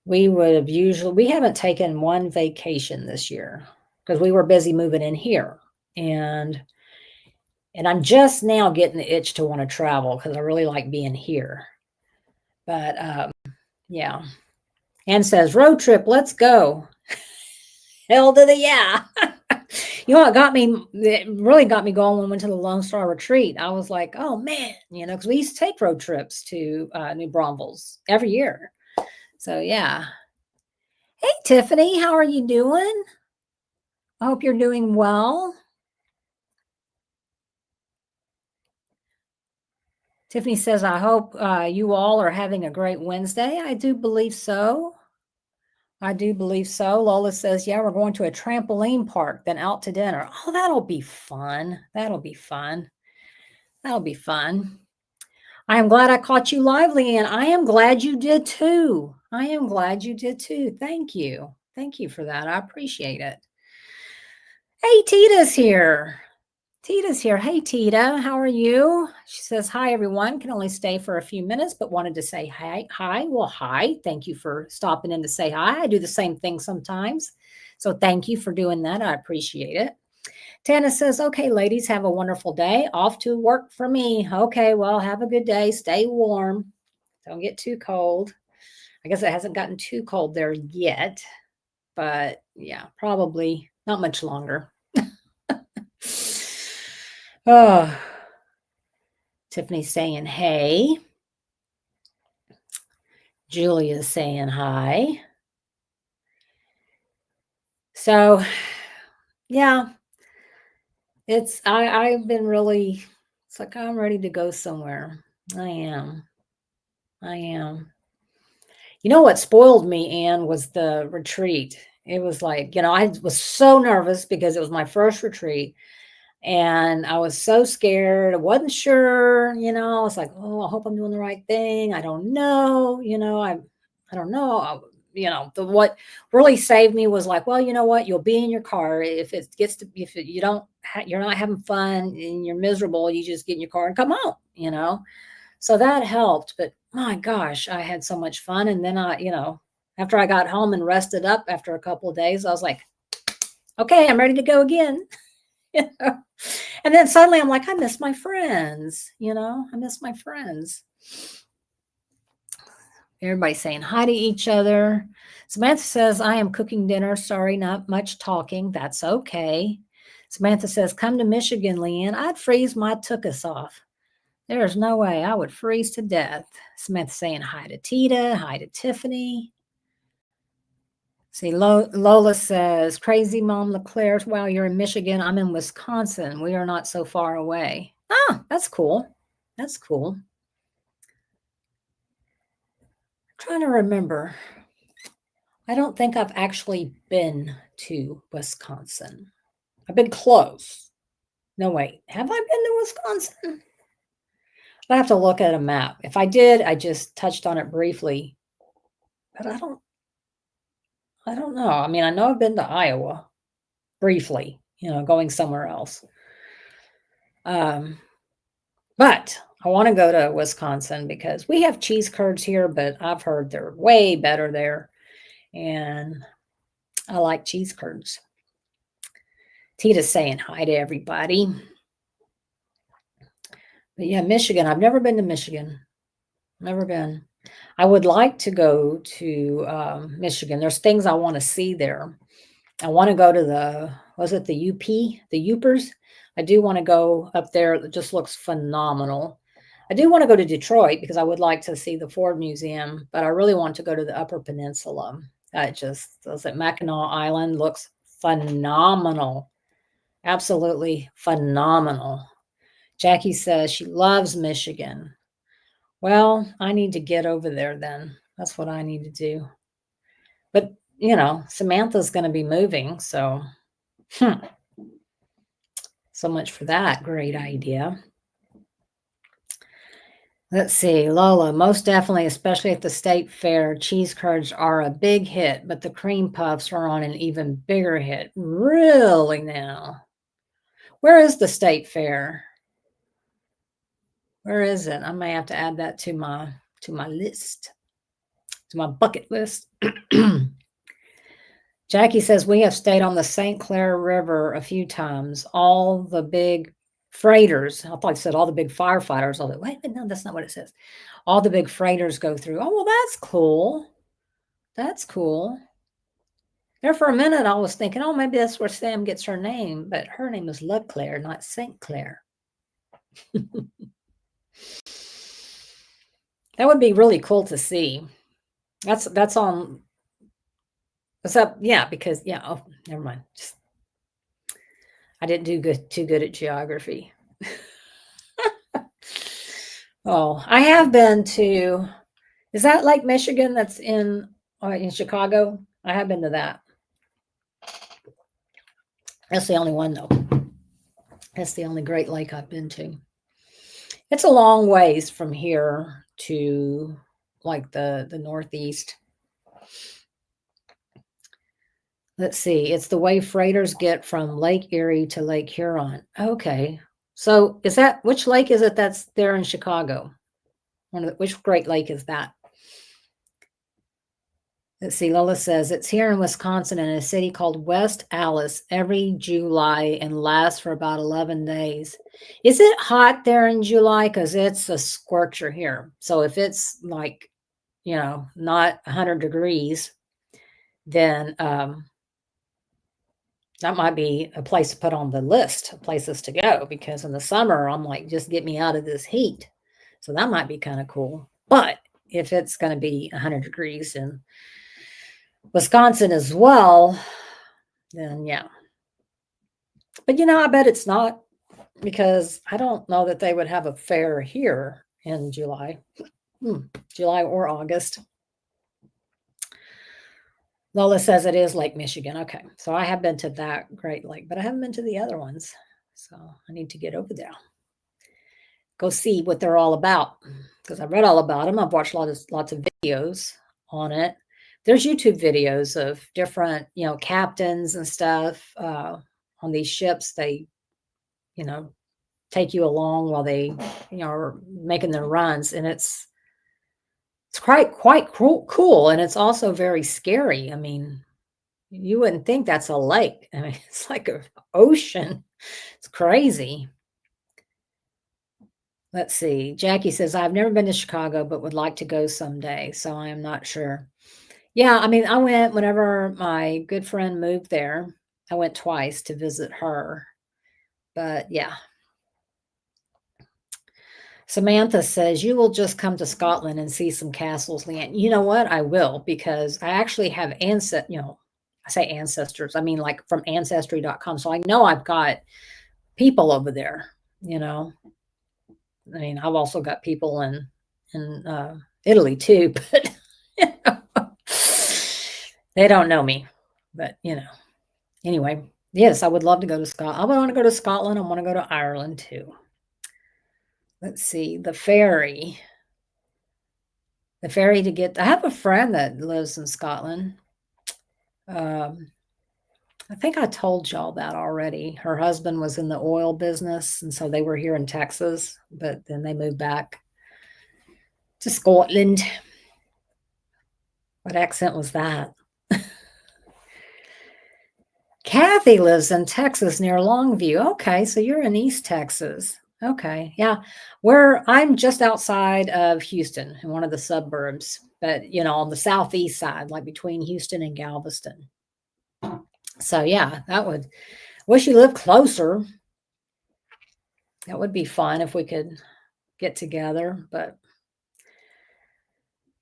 We haven't taken one vacation this year because we were busy moving in here. And I'm just now getting the itch to want to travel because I really like being here. But yeah. Ann says, road trip, let's go. Hell to the yeah. It really got me going when we went to the Lone Star Retreat. I was like, oh man, because we used to take road trips to New Braunfels every year. So yeah. Hey, Tiffany, how are you doing? I hope you're doing well. Tiffany says, I hope you all are having a great Wednesday. I do believe so. Lola says, yeah, we're going to a trampoline park, then out to dinner. Oh, that'll be fun. I am glad I caught you live, Leanne. I am glad you did too. Thank you. Thank you for that. I appreciate it. Hey, Tita's here. Hey, Tita, how are you? She says, hi, everyone. Can only stay for a few minutes, but wanted to say hi. Well, hi. Thank you for stopping in to say hi. I do the same thing sometimes. So thank you for doing that. I appreciate it. Tana says, okay, ladies, have a wonderful day. Off to work for me. Okay, well, have a good day. Stay warm. Don't get too cold. I guess it hasn't gotten too cold there yet, but yeah, probably not much longer. Oh, Tiffany's saying, hey. Julia's saying hi. So, yeah, I've been really, it's like I'm ready to go somewhere. I am. You know what spoiled me, Ann, was the retreat. It was like, I was so nervous because it was my first retreat. And I was so scared. I wasn't sure, I was like, oh, I hope I'm doing the right thing. I don't know, I don't know. What really saved me was like, well, you know what? You'll be in your car. If you're not having fun and you're miserable, you just get in your car and come home, So that helped. But my gosh, I had so much fun. And then after I got home and rested up after a couple of days, I was like, okay, I'm ready to go again. And then suddenly I'm like, I miss my friends, Everybody's saying hi to each other. Samantha says, I am cooking dinner. Sorry, not much talking. That's okay. Samantha says, come to Michigan, Leanne. I'd freeze my tuchus off. There's no way I would freeze to death. Samantha saying hi to Tita, hi to Tiffany. See, Lola says, crazy mom LeClaire, wow, you're in Michigan. I'm in Wisconsin. We are not so far away. Ah, that's cool. I'm trying to remember. I don't think I've actually been to Wisconsin. I've been close. No, wait. Have I been to Wisconsin? I have to look at a map. If I did, I just touched on it briefly, but I don't know. I mean, I know I've been to Iowa briefly, going somewhere else. But I want to go to Wisconsin because we have cheese curds here, but I've heard they're way better there. And I like cheese curds. Tita's saying hi to everybody. But yeah, Michigan. I've never been to Michigan. Never been. I would like to go to Michigan. There's things I want to see there. I want to go to was it the UP, the Upers? I do want to go up there. It just looks phenomenal. I do want to go to Detroit because I would like to see the Ford Museum, but I really want to go to the Upper Peninsula. Was it Mackinac Island looks phenomenal. Absolutely phenomenal. Jackie says she loves Michigan. Well, I need to get over there then. That's what I need to do. But, Samantha's going to be moving, so so much for that great idea. Let's see, Lola, most definitely, especially at the state fair, cheese curds are a big hit, but the cream puffs are on an even bigger hit. Really now? Where is the state fair? Where is it? I may have to add that to my list, to my bucket list. Jackie says we have stayed on the St. Clair River a few times. All the big freighters, I thought I said all the big firefighters. Wait, no, that's not what it says. All the big freighters go through. Oh, well, that's cool. That's cool. There for a minute, I was thinking, oh, maybe that's where Sam gets her name, but her name is LeClaire, not St. Clair. That would be really cool to see. That's on. What's up? Yeah, because oh, never mind. I didn't do too good at geography. Oh, I have been to. Is that Lake Michigan? That's in Chicago. I have been to that. That's the only one though. That's the only Great Lake I've been to. It's a long ways from here to like the Northeast. Let's see. It's the way freighters get from Lake Erie to Lake Huron. Okay. So which lake is it that's there in Chicago? Which Great Lake is that? Let's see. Lola says it's here in Wisconsin in a city called West Allis every July and lasts for about 11 days. Is it hot there in July? Because it's a scorcher here. So if it's like, not 100 degrees, then that might be a place to put on the list of places to go, because in the summer, I'm like, just get me out of this heat. So that might be kind of cool. But if it's going to be 100 degrees in Wisconsin as well, then yeah. But I bet it's not, because I don't know that they would have a fair here in July. July or August. Lola says it is Lake Michigan. Okay. So I have been to that Great Lake, but I haven't been to the other ones. So I need to get over there. Go see what they're all about, because I've read all about them. I've watched lots of videos on it. There's YouTube videos of different, captains and stuff on these ships. They, take you along while they, are making their runs, and it's quite cool, and it's also very scary. I mean, you wouldn't think that's a lake. I mean, it's like an ocean. It's crazy. Let's see. Jackie says, I've never been to Chicago, but would like to go someday. So I am not sure. Yeah, I mean, I went whenever my good friend moved there. I went twice to visit her. But yeah. Samantha says, you will just come to Scotland and see some castles, Leanne. You know what? I will, because I actually have I say ancestors. I mean, like from ancestry.com. So I know I've got people over there, I mean, I've also got people in Italy too, but they don't know me. But anyway, yes, I would love to go to Scotland. I want to go to Scotland. I want to go to Ireland too. Let's see, the ferry. The ferry to get I have a friend that lives in Scotland. Um, I think I told y'all that already. Her husband was in the oil business, and so they were here in Texas, but then they moved back to Scotland. What accent was that? Kathy lives in Texas near Longview. Okay, so you're in East Texas. Okay, yeah. I'm just outside of Houston in one of the suburbs, but on the southeast side, like between Houston and Galveston. So yeah, that would wish you lived closer. That would be fun if we could get together, but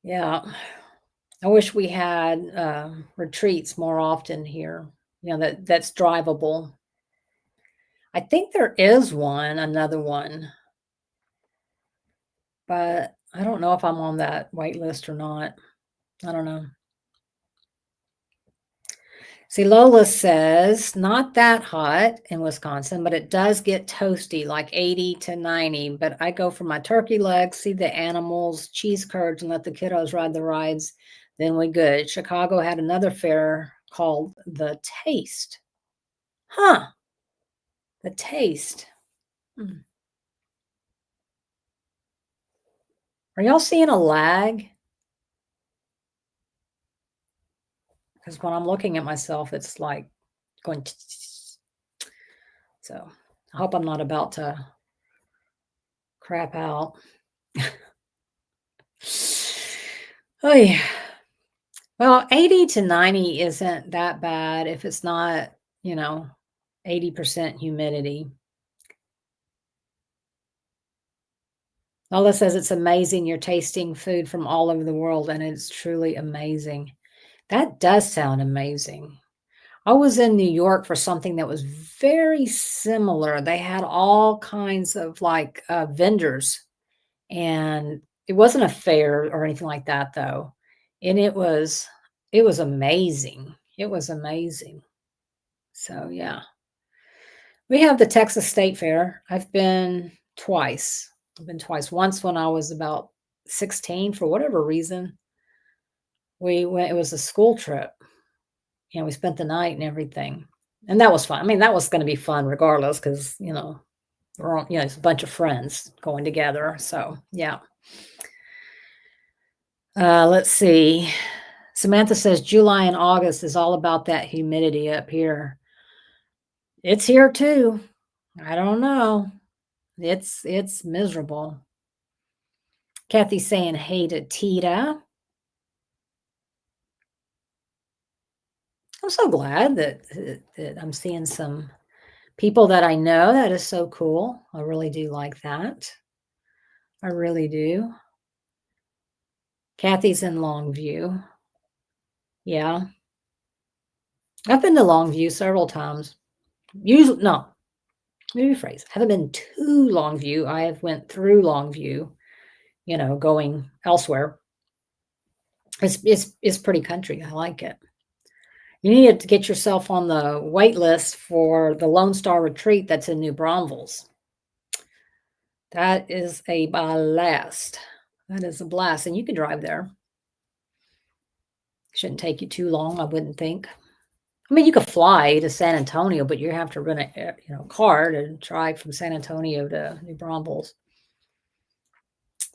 yeah, I wish we had retreats more often here. That's drivable. I think there is another one, but I don't know if I'm on that wait list or not. I don't know. See, Lola says not that hot in Wisconsin, but it does get toasty, like 80 to 90. But I go for my turkey legs, see the animals, cheese curds, and let the kiddos ride the rides. Then we good. Chicago had another fair called The Taste. Huh. The Taste. Hmm. Are y'all seeing a lag? Because when I'm looking at myself, it's like going. So I hope I'm not about to crap out. Oh yeah. Well, 80 to 90 isn't that bad if it's not, you know, 80% humidity. Lola says it's amazing you're tasting food from all over the world, and it's truly amazing. That does sound amazing. I was in New York for something that was very similar. They had all kinds of like vendors, and it wasn't a fair or anything like that though. And it was amazing. It was amazing. So yeah. We have the Texas State Fair. I've been twice. I've been twice. Once when I was about 16 for whatever reason. We went it was a school trip. We spent the night and everything. And that was fun. I mean, that was gonna be fun regardless because, we're all, it's a bunch of friends going together. So yeah. Let's see. Samantha says July and August is all about that humidity up here. It's here too. I don't know. It's miserable. Kathy's saying hey to Tita. I'm so glad that I'm seeing some people that I know. That is so cool. I really do like that. I really do. Kathy's in Longview. Yeah. I've been to Longview several times. Usually, no, let me rephrase. I haven't been to Longview. I have went through Longview, going elsewhere. It's pretty country. I like it. You need to get yourself on the wait list for the Lone Star Retreat that's in New Braunfels. That is a blast. That is a blast, and you can drive there. Shouldn't take you too long, I wouldn't think. I mean, you could fly to San Antonio, but you have to rent a car to drive from San Antonio to New Braunfels.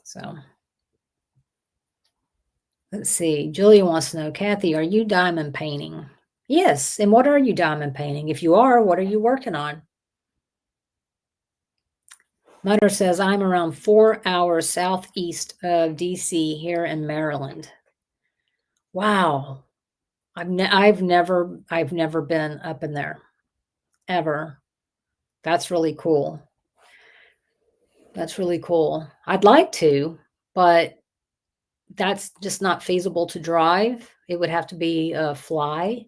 So let's see. Julia wants to know, Kathy, are you diamond painting? Yes. And what are you diamond painting? If you are, what are you working on? Mutter says, I'm around 4 hours southeast of DC here in Maryland. Wow. I've never been up in there ever. That's really cool. That's really cool. I'd like to, but that's just not feasible to drive. It would have to be a fly,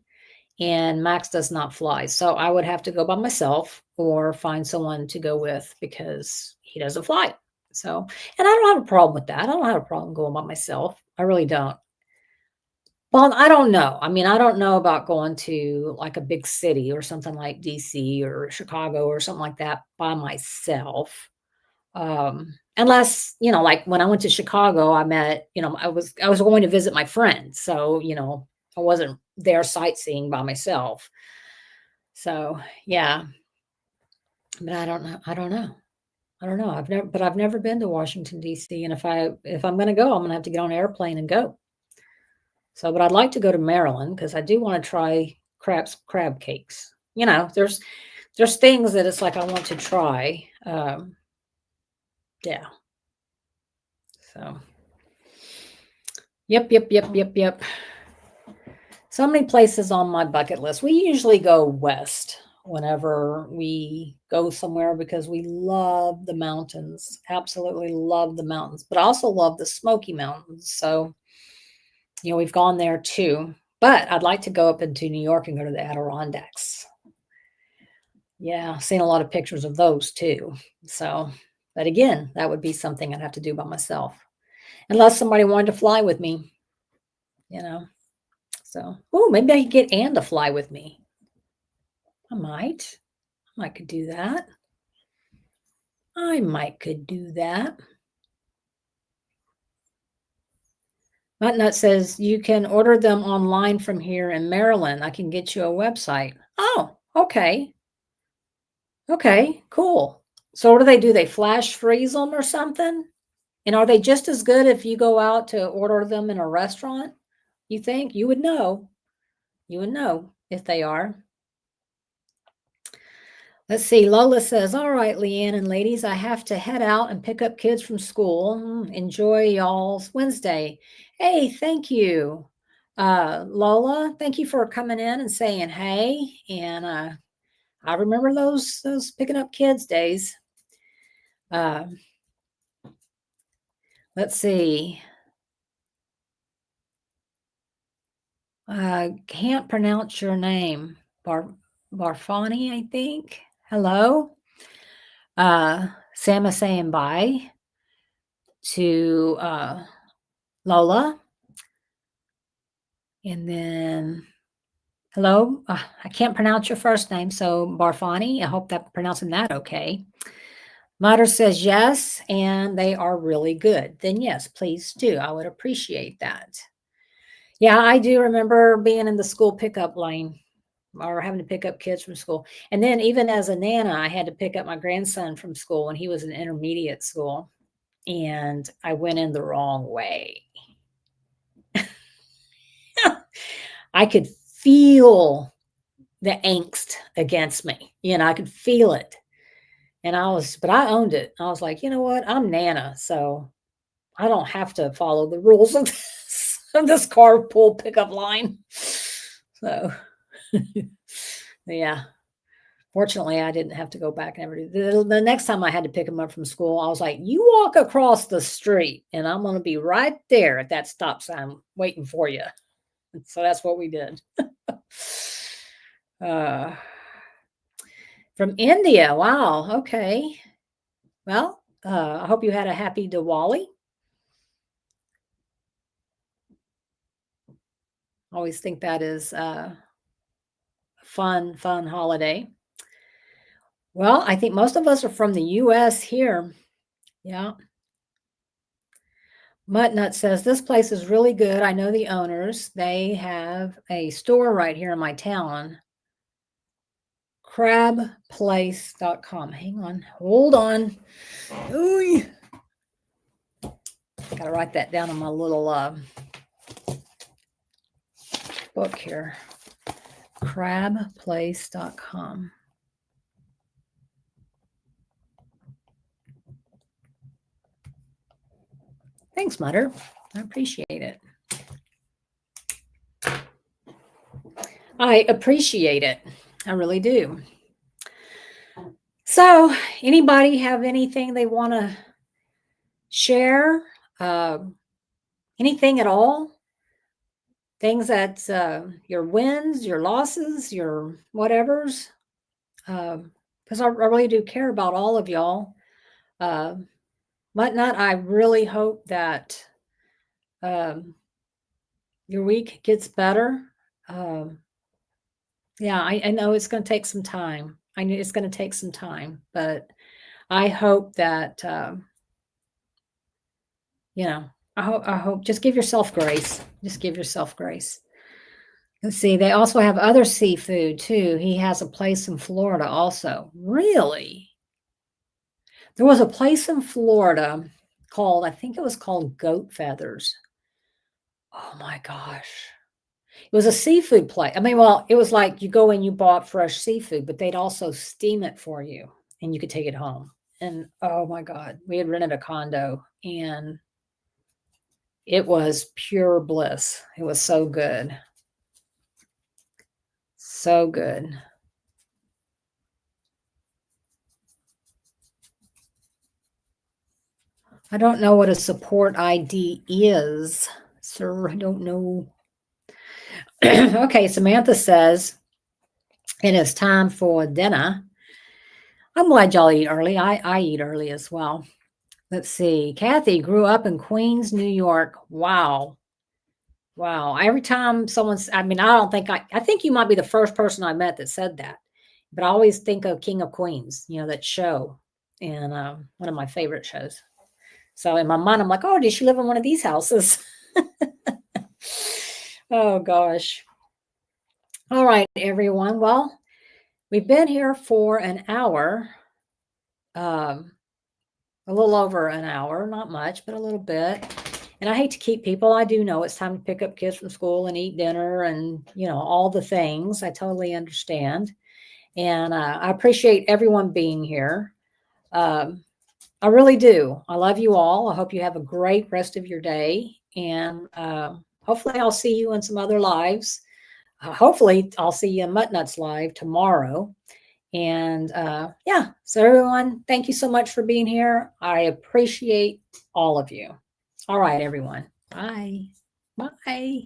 and Max does not fly. So I would have to go by myself or find someone to go with because he doesn't fly. So, and I don't have a problem with that. I don't have a problem going by myself. I really don't. Well, I don't know. I mean, I don't know about going to like a big city or something like DC or Chicago or something like that by myself. Unless, like when I went to Chicago, I was going to visit my friends. So, I wasn't there sightseeing by myself. So, yeah, but I don't know. I don't know. I don't know. I've never been to Washington D.C. And if I'm going to go, I'm going to have to get on an airplane and go. So, but I'd like to go to Maryland because I do want to try crab cakes. There's things that it's like I want to try. Yeah. So, yep. So many places on my bucket list. We usually go west whenever we go somewhere because we love the mountains. Absolutely love the mountains, but I also love the Smoky Mountains. So, we've gone there too. But I'd like to go up into New York and go to the Adirondacks. Yeah, seen a lot of pictures of those too. So, but again, that would be something I'd have to do by myself. Unless somebody wanted to fly with me, you know. So, oh, maybe I could get Anne to fly with me. I might. I could do that. I might could do that. Nutnut says you can order them online from here in Maryland. I can get you a website. Oh, okay. Okay, cool. So what do? They flash freeze them or something? And are they just as good if you go out to order them in a restaurant? You think? You would know. You would know if they are. Let's see. Lola says, all right, Leanne and ladies, I have to head out and pick up kids from school. Enjoy y'all's Wednesday. Hey, thank you. Lola, thank you for coming in and saying hey. And I remember those picking up kids days. Let's see. Can't pronounce your name. Barfani, I think. Hello. Sam is saying bye to Lola. And then hello. I can't pronounce your first name, so Barfani. I hope that pronouncing that okay. Mater says yes, and they are really good. Then yes, please do. I would appreciate that. Yeah, I do remember being in the school pickup line or having to pick up kids from school. And then even as a nana, I had to pick up my grandson from school when he was in intermediate school. And I went in the wrong way. I could feel the angst against me. I could feel it. And but I owned it. I was like, you know what? I'm Nana. So I don't have to follow the rules of this carpool pickup line. So, yeah. Fortunately, I didn't have to go back and ever do the next time I had to pick him up from school. I was like, you walk across the street and I'm going to be right there at that stop sign waiting for you. So that's what we did. From India. Wow. Okay. Well, I hope you had a happy Diwali. Always think that is a fun holiday. Well, I think most of us are from the U.S. here. Yeah. Muttnut says, this place is really good. I know the owners. They have a store right here in my town. Crabplace.com. Hang on. Hold on. Ooh. Got to write that down on my little book here. Crabplace.com. Thanks, Mutter. I appreciate it. I appreciate it. I really do. So, anybody have anything they want to share? Anything at all? Things that your wins, your losses, your whatevers? Because I really do care about all of y'all. Muttnut, I really hope that your week gets better. Yeah, I know it's going to take some time. I know it's going to take some time, but I hope that you know, I hope just give yourself grace. Just give yourself grace. Let's see. They also have other seafood too. He has a place in Florida also. Really? There was a place in Florida called, I think it was called Goat Feathers. Oh my gosh. It was a seafood place. I mean, well, it was like you go and you bought fresh seafood, but they'd also steam it for you and you could take it home. And oh my God, we had rented a condo and it was pure bliss. It was so good. So good. I don't know what a support ID is, sir. I don't know. Okay, Samantha says it is time for dinner. I'm glad y'all eat early. I eat early as well. Let's see. Kathy grew up in Queens, New York. Wow. Wow. Every time someone's, I mean, I think you might be the first person I met that said that, but I always think of King of Queens, that show, and one of my favorite shows. So in my mind, I'm like, oh, did she live in one of these houses? Oh, gosh. All right, everyone. Well, we've been here for an hour, um, a little over an hour, not much, but a little bit. And I hate to keep people. I do know it's time to pick up kids from school and eat dinner and, all the things. I totally understand. And I appreciate everyone being here. Um, I really do. I love you all. I hope you have a great rest of your day. And hopefully, I'll see you in some other lives. Hopefully, I'll see you in Muttnuts Live tomorrow. And yeah, so everyone, thank you so much for being here. I appreciate all of you. All right, everyone. Bye. Bye.